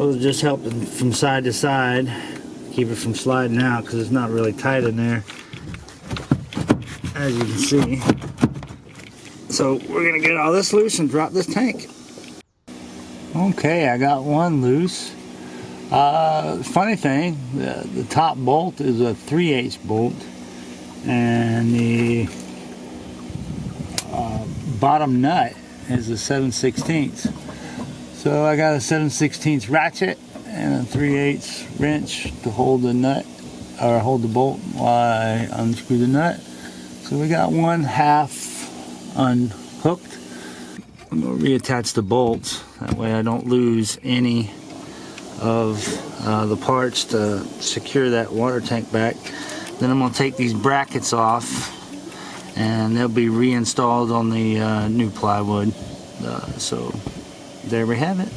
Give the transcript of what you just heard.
Those just help from side to side, keep it from sliding out because it's not really tight in there, as you can see. So we're gonna get all this loose and drop this tank. Okay, I got one loose. Funny thing, the top bolt is a 3/8 bolt, and the bottom nut is a 7/16. So I got a 7/16 ratchet and a 3/8 wrench to hold the nut, or hold the bolt while I unscrew the nut. So we got one half unhooked. I'm going to reattach the bolts, that way I don't lose any of the parts to secure that water tank back. Then I'm going to take these brackets off and they'll be reinstalled on the new plywood. So there we have it.